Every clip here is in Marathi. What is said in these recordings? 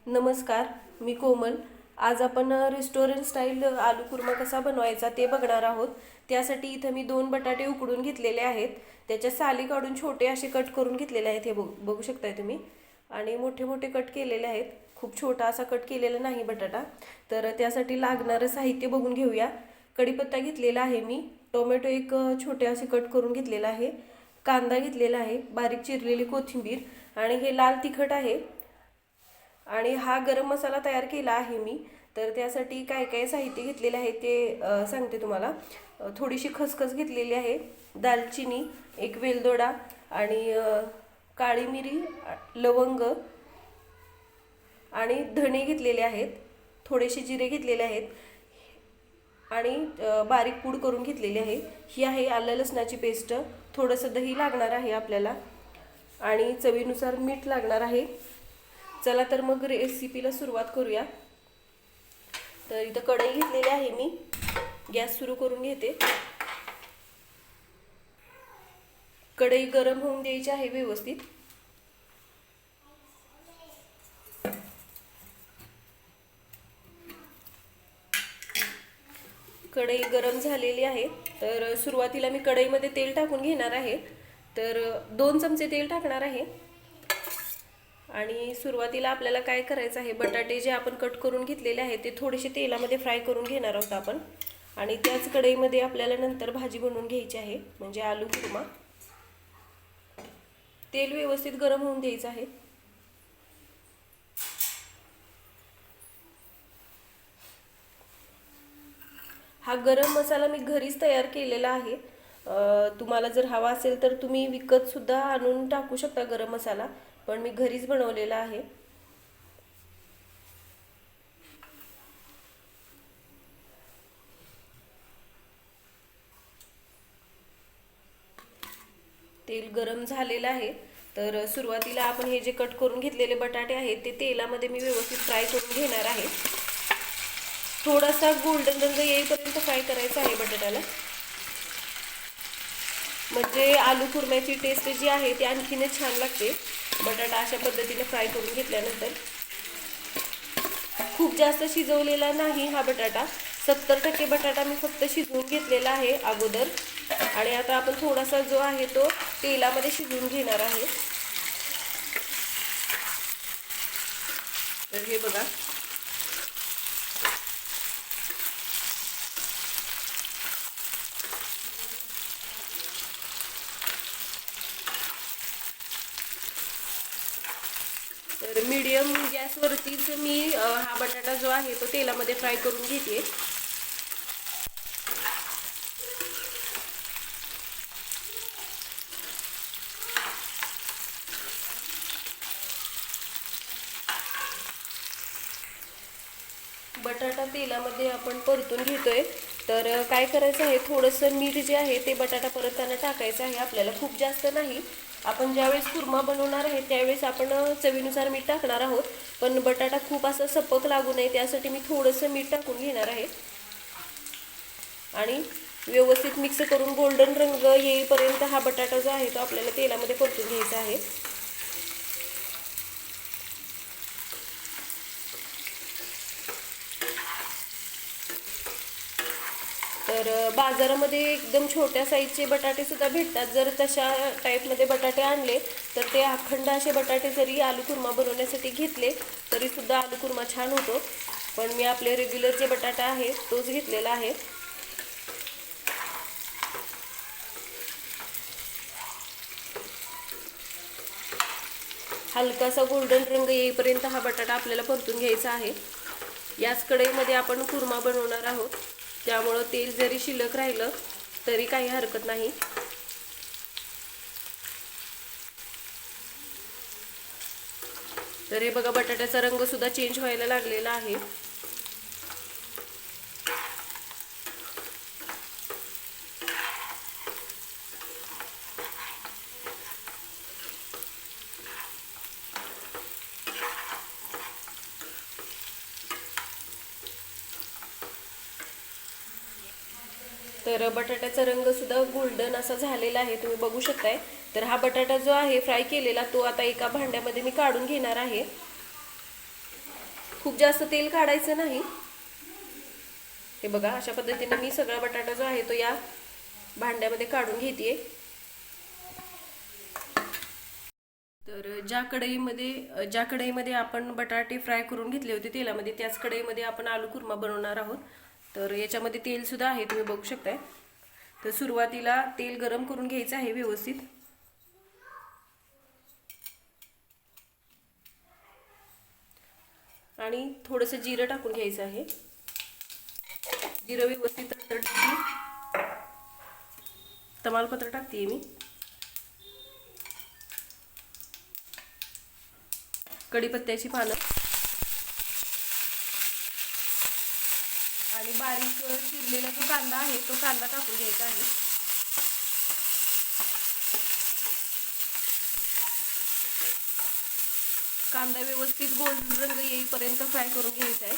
नमस्कार, मी कोमल. आज आपण रेस्टॉरंट स्टाईल आलू कुर्मा कसा बनवायचा ते बघणार आहोत. त्यासाठी इथं मी 2 बटाटे उकडून घेतलेले आहेत. त्याच्या साली काढून छोटे असे कट करून घेतलेले आहेत. हे बघू शकताय तुम्ही. आणि मोठे मोठे कट केलेले आहेत. खूप छोटा असा कट केलेला नाही बटाटा. तर त्यासाठी लागणारं साहित्य बघून घेऊया. कढीपत्ता घेतलेला आहे मी. टोमॅटो एक छोटे असे कट करून घेतलेला आहे. कांदा घेतलेला आहे. बारीक चिरलेली कोथिंबीर आणि हे लाल तिखट आहे. आणि हा गरम मसाला तयार केला आहे मी. तर त्यासाठी काय काय साहित्य घेतलेले आहे ते सांगते तुम्हाला. थोडीशी खसखस घेतलेली आहे, दालचिनी, एक वेलदोडा आणि काळी मिरी, लवंग आणि धणे घेतलेले आहेत. थोडेसे जिरे घेतलेले आहेत आणि बारीक पूड करून घेतलेली आहे. ही आहे आलं लसणाची पेस्ट. थोडंसं दही लागणार आहे आपल्याला आणि चवीनुसार मीठ लागणार आहे. चला तर मग रेसिपीला सुरुवात करूया. तर इथं कढई घेतलेली आहे मी. गॅस सुरू करून घेते. कढई गरम होऊन द्यायची आहे व्यवस्थित. कढई गरम झालेली आहे. तर सुरुवातीला मी कढईमध्ये तेल टाकून घेणार आहे. तर 2 चमचे तेल टाकणार आहे. आणि सुरुवातीला आपल्याला काय करायचं आहे, बटाटे जे आपण कट करून घेतलेले आहेत ते थोडेसे तेलामध्ये फ्राय करून घेणार आहोत आपण. आणि त्याच कढईमध्ये आपल्याला नंतर भाजी बनवून घ्यायची आहे, म्हणजे आलू कुर्मा. तेल व्यवस्थित गरम होऊन द्यायचं आहे. हा गरम मसाला मी घरीच तयार केलेला आहे. तुम्हाला जर हवा असेल तर तुम्ही विकत सुद्धा आणून टाकू शकता गरम मसाला, पण मी घरीच बनवलेला आहे. तेल गरम झालेलं आहे. तर सुरुवातीला आपण हे जे कट करून घेतलेले बटाटे आहेत ते तेलामध्ये मी व्यवस्थित फ्राय करून घेणार आहे. थोडासा गोल्डन रंग येईपर्यंत फ्राय करायचा आहे बटाट्याला, म्हणजे आलू कुर्म्याची टेस्ट जी आहे ती आणखीनच छान लागते बटाटा अशा पद्धतीने फ्राय करून घेतल्यानंतर. खूप जास्त शिजवलेला नाही हा बटाटा. 70% बटाटा मी फक्त शिजवून घेतलेला आहे अगोदर. आणि आता आपण थोडासा जो आहे तो तेलामध्ये शिजवून घेणार आहे. तर हे बघा, तर मीडियम गॅसवरतीच मी हा बटाटा जो आहे तो तेलामध्ये फ्राय करून घेते. बटाटा तेलामध्ये आपण परतून घेतोय. तर काय करायचं आहे, थोडंसं मीठ जे आहे ते बटाटा परतताना टाकायचं आहे आपल्याला. खूप जास्त नाही. आपण ज्यावेळेस कुर्मा बनवणार आहे त्यावेळेस आपण चवीनुसार मीठ टाकणार आहोत, पण बटाटा खूप असं सपक लागू नये त्यासाठी मी थोडंसं मीठ टाकून घेणार आहे. आणि व्यवस्थित मिक्स करून गोल्डन रंग येईपर्यंत हा बटाटा जो आहे तो आपल्याला तेलामध्ये परतून घ्यायचा आहे. तर बाजारामध्ये एकदम छोट्या साईजचे बटाटे सुद्धा भेटतात. जर तशा टाईपमध्ये बटाटे आणले तर ते अखंड असे बटाटे जरी आलू कुर्मा बनवण्यासाठी घेतले तरी सुद्धा आलू कुर्मा छान होतो. पण मी आपले रेग्युलर जे बटाटा आहे तोच घेतलेला आहे. हलकासा गोल्डन रंग येईपर्यंत हा बटाटा आपल्याला परतून घ्यायचा आहे. याच कढईमध्ये आपण कुर्मा बनवणार आहोत, त्यामुळं तेल जरी शिल्लक राहिलं तरी काही हरकत नाही. तर हे बघा, बटाट्याचा रंग सुद्धा चेंज व्हायला लागलेला आहे. तर बटाट्याचा रंग सुद्धा गोल्डन असा झालेला आहे, तुम्ही बघू शकताय. तर हा बटाटा जो आहे फ्राय केलेला तो आता एका भांड्यामध्ये मी काढून घेणार आहे. खूप जास्त तेल काढायचं नाही। हे बघा, अशा पद्धतीने मी सगळा बटाटा जो आहे तो या भांड्यामध्ये काढून घेते। तर ज्या कढईमध्ये आपण बटाटे फ्राय करून घेतले होते तेलामध्ये, त्याच कढईमध्ये आपण आलू कुर्मा बनवणार आहोत। तर याच्यामध्ये तेल सुद्धा आहे, तुम्ही बघू शकताय। तर सुरुवातीला तेल गरम करून घ्यायचं आहे व्यवस्थित, आणि थोडंसं जिरं टाकून घ्यायचं आहे। जिरं व्यवस्थित तडतडलं की तमालपत्र टाकते मी, कढीपत्त्याची पानं आणि बारीक चिरलेला जो कांदा आहे तो कांदा टाकून घ्यायचा आहे। कांदा व्यवस्थित गोल्डन रंग येईपर्यंत फ्राय करून घ्यायचा आहे।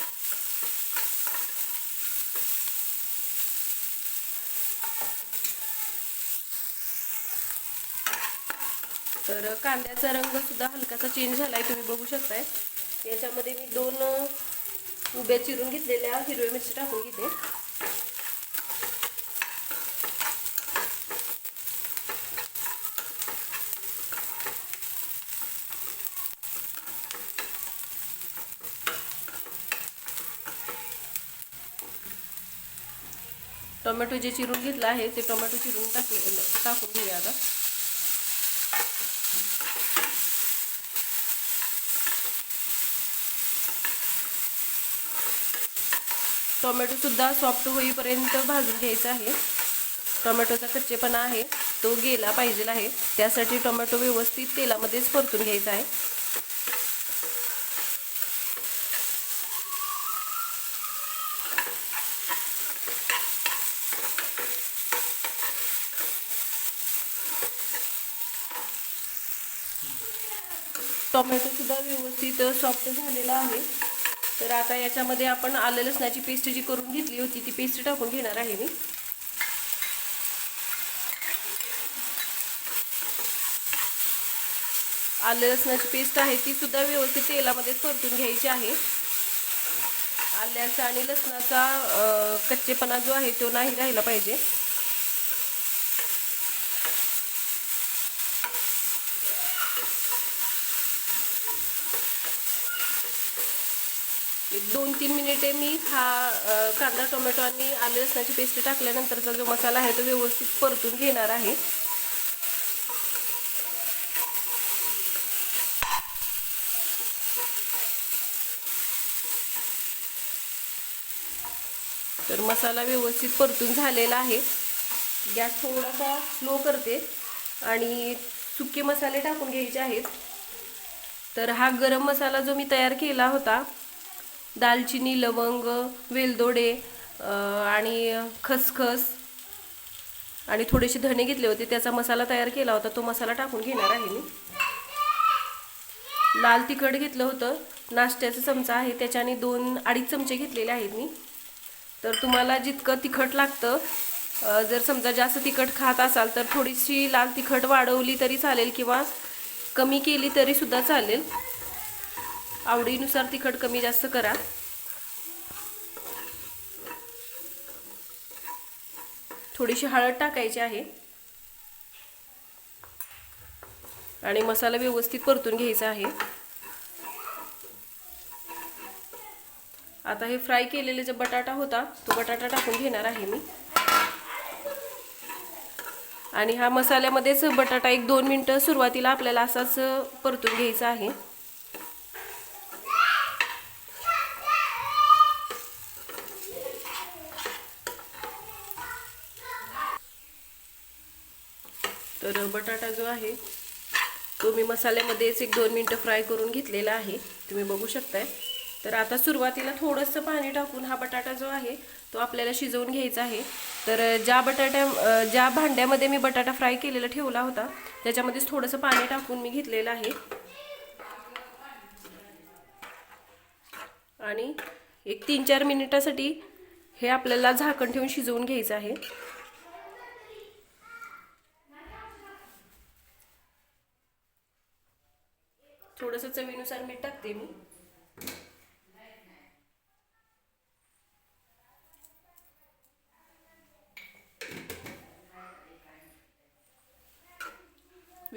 तर कांद्याचा रंग सुद्धा हलकासा चेंज झालाय, तुम्ही बघू शकताय। याच्यामध्ये मी 2 उभ्या चिरून घेतलेल्या हिरव्या मिरची टाकून घेते। टोमॅटो जे चिरून घेतला आहे ते टोमॅटो चिरून टाकून घेऊया आता। टोमॅटो सुद्धा सॉफ्ट होईपर्यंत भाजून घ्यायचा आहे। टोमॅटोचा कच्चेपणा आहे तो गेला पाहिजे आहे, त्यासाठी टोमॅटो व्यवस्थित तेलामध्येच परतून घ्यायचा आहे। टोमॅटो सुद्धा व्यवस्थित सॉफ्ट झालेला आहे। तर आता याच्यामध्ये आपण आलं लसणाची पेस्ट जी करून घेतली होती ती पेस्ट टाकून घेणार आहे मी। आलं लसणाची पेस्ट आहे ती सुद्धा व्यवस्थित तेलामध्ये परतून घ्यायची आहे। आल्याचा आणि लसणाचा कच्चेपणा जो आहे तो नाही राहिला पाहिजे। 2-3 मिनिटे मी हा कांदा टोमॅटो आणि आलं लसणाची पेस्ट टाकल्यानंतरचा जो मसाला आहे तो व्यवस्थित परतून घेणार आहे। तर मसाला व्यवस्थित परतून झालेला आहे। गॅस थोडासा स्लो करते आणि सुके मसाले टाकून घ्यायचे आहेत। तर हा गरम मसाला जो मी तयार केला होता, दालचिनी, लवंग, वेलदोडे आणि खसखस आणि थोडेसे धणे घेतले होते, त्याचा मसाला तयार केला होता, तो मसाला टाकून घेणार आहे मी। लाल तिखट घेतलं होतं, नाश्त्याचा चमचा आहे त्याच्याने 2-2.5 चमचे घेतलेले आहेत मी। तर तुम्हाला जितकं तिखट लागतं, जर समजा जास्त तिखट खात असाल तर थोडीशी लाल तिखट वाढवली तरी चालेल किंवा कमी केली तरी सुद्धा चालेल, आवडीनुसार तिखट कमी जास्त करा। थोडीशी हळद टाकायची आहे आणि मसाला व्यवस्थित परतून घ्यायचा आहे। आता हे फ्राय केलेले जो बटाटा होता तो बटाटा टाकून घेणार आहे मी आणि हा मसाल्यामध्येच बटाटा 1-2 मिनिटं सुरुवातीला आपल्याला असाच परतून घ्यायचा आहे। तर बटाटा जो आहे तो मी मसाल्यामध्येच 1-2 मिनिटं फ्राय करून घेतलेला आहे, तुम्ही बघू शकताय। तर आता सुरुवातीला थोडंसं पाणी टाकून हा बटाटा जो आहे तो आपल्याला शिजवून घ्यायचा आहे। तर ज्या भांड्यामध्ये मी बटाटा फ्राय केलेला ठेवला होता त्याच्यामध्येच थोडंसं पाणी टाकून मी घेतलेलं आहे आणि 1-3-4 मिनिटासाठी हे आपल्याला झाकण ठेवून शिजवून घ्यायचं आहे। थोडंसं चवीनुसार मीठ टाकते मी।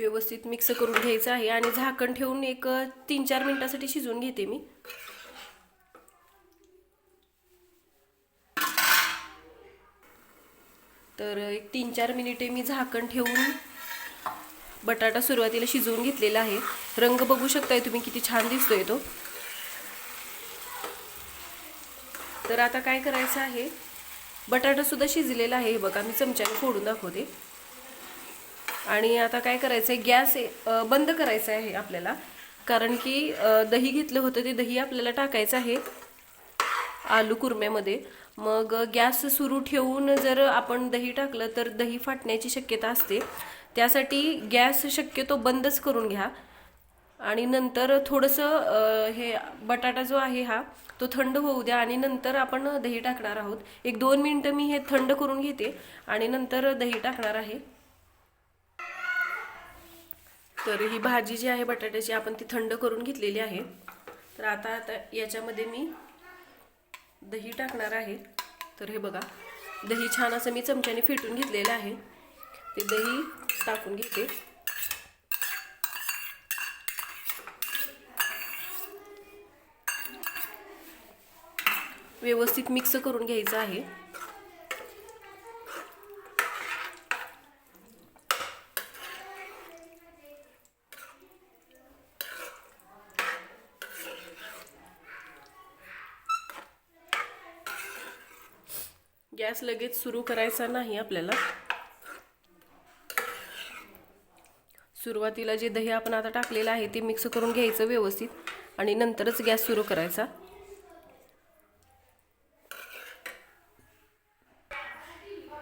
व्यवस्थित मिक्स करून घ्यायचं आहे आणि झाकण ठेवून एक 3-4 मिनिटासाठी शिजवून घेते मी. तर एक 3-4 मिनिटे मी झाकण ठेवून बटाटा सुरुवातीला शिजवून घेतलेला आहे. रंग बघू शकताय तुम्ही किती छान दिसतोय तो. तर आता काय करायचं आहे, बटाटा सुद्धा शिजलेला आहे. हे बघा मी चमच्याने फोडून दाखवते. आणि आता काय करायचं आहे, गॅस बंद करायचा आहे आपल्याला, कारण की दही घेतलं होतं ते दही आपल्याला टाकायचं आहे आलू कुर्म्यामध्ये. मग गॅस सुरू ठेवून जर आपण दही टाकलं तर दही फाटण्याची शक्यता असते. त्यासाठी गॅस शक्यतो बंदच करून घ्या. आणि नंतर थोडंसं हे बटाटा जो आहे हा तो थंड होऊ द्या आणि नंतर आपण दही टाकणार आहोत. 1-2 मिनिटं मी हे थंड करून घेते आणि नंतर दही टाकणार आहे. तर ही भाजी जी आहे बटाट्याची आपण ती थंड करून घेतलेली आहे. तर आता याच्यामध्ये मी दही टाकणार आहे. तर हे बघा दही छान असं मी चमच्याने फेटून घेतलेलं आहे. ते दही टाकून घेते. व्यवस्थित मिक्स करून घ्यायचं आहे. गॅस लगेच सुरू करायचा नाही आपल्याला. सुरुवातीला जे दही आपण आता टाकलेलं आहे ते मिक्स करून घ्यायचं व्यवस्थित आणि नंतरच गॅस सुरू करायचा.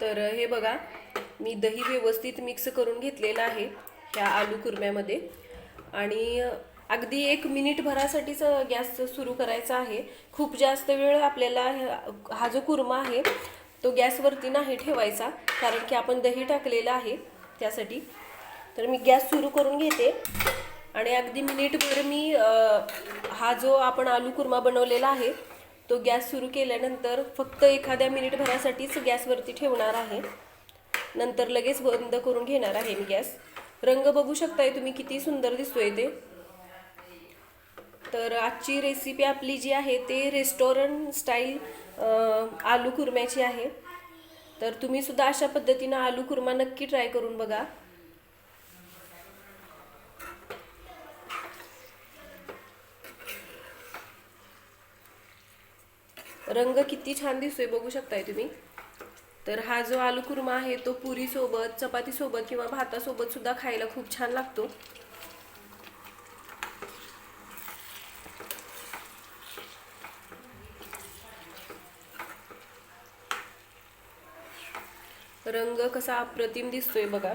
तर हे बघा मी दही व्यवस्थित मिक्स करून घेतलेलं आहे ह्या आलू कुर्म्यामध्ये. आणि अगदी 1 मिनिटभरासाठीच गॅस सुरू करायचा आहे. खूप जास्त वेळ आपल्याला हा जो कुर्मा आहे तो गॅसवरती नाही ठेवायचा, कारण की आपण दही टाकलेलं आहे त्यासाठी. तर मी गॅस सुरू करून घेते आणि अगदी मिनिटभर मी हा जो आपण आलू कुर्मा बनवलेला आहे तो गॅस सुरू केल्यानंतर फक्त एखाद्या मिनिटभरासाठीच गॅसवरती ठेवणार आहे. नंतर लगेच बंद करून घेणार आहे मी गॅस. रंग बघू शकताय तुम्ही किती सुंदर दिसतोय ते. तर आजची रेसिपी आपली जी आहे ते रेस्टॉरंट स्टाईल आलू कुर्म्याची आहे. तर तुम्ही सुद्धा अशा पद्धतीनं आलू कुर्मा नक्की ट्राय करून बघा. रंग किती छान दिसतोय बघू शकताय तुम्ही. तर हा जो आलू कुर्मा आहे तो पुरी सोबत, चपाती सोबत किंवा भातासोबत सुद्धा खायला खूप छान लागतो. रंग कसा अप्रतिम दिसतोय बघा.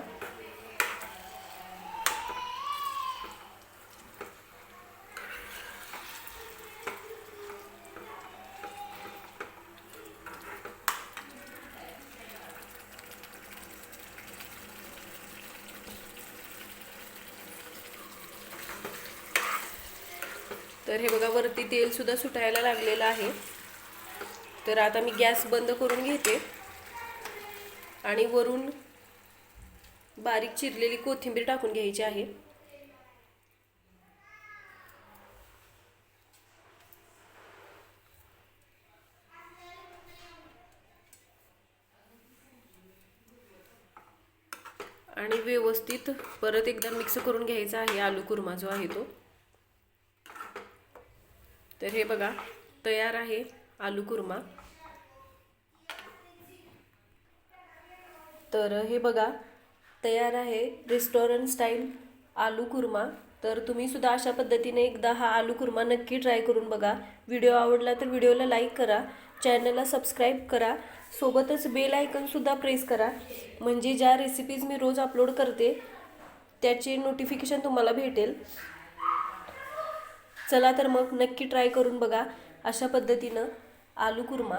तर हे बघा वरती तेल सुद्धा सुटायला लागलेलं आहे. तर आता मी गॅस बंद करून घेते आणि वरून बारीक चिरलेली कोथिंबीर टाकून घ्यायची आहे. आणि व्यवस्थित परत एकदा मिक्स करून घ्यायचा आहे आलू कुर्मा जो आहे तो. तर हे बघा तयार आहे आलू कुर्मा. तर हे बघा तयार आहे रेस्टॉरंट स्टाईल आलू कुर्मा. तर तुम्ही सुद्धा अशा पद्धतीने एकदा हा आलू कुर्मा नक्की ट्राय करून बघा. व्हिडिओ आवडला तर व्हिडिओला लाईक करा, चॅनलला सबस्क्राईब करा, सोबतच बेल आयकॉन सुद्धा प्रेस करा, म्हणजे ज्या रेसिपीज मी रोज अपलोड करते त्याचे नोटिफिकेशन तुम्हाला भेटेल. चला तर मग नक्की ट्राय करून बघा अशा पद्धतीनं आलू कुर्मा.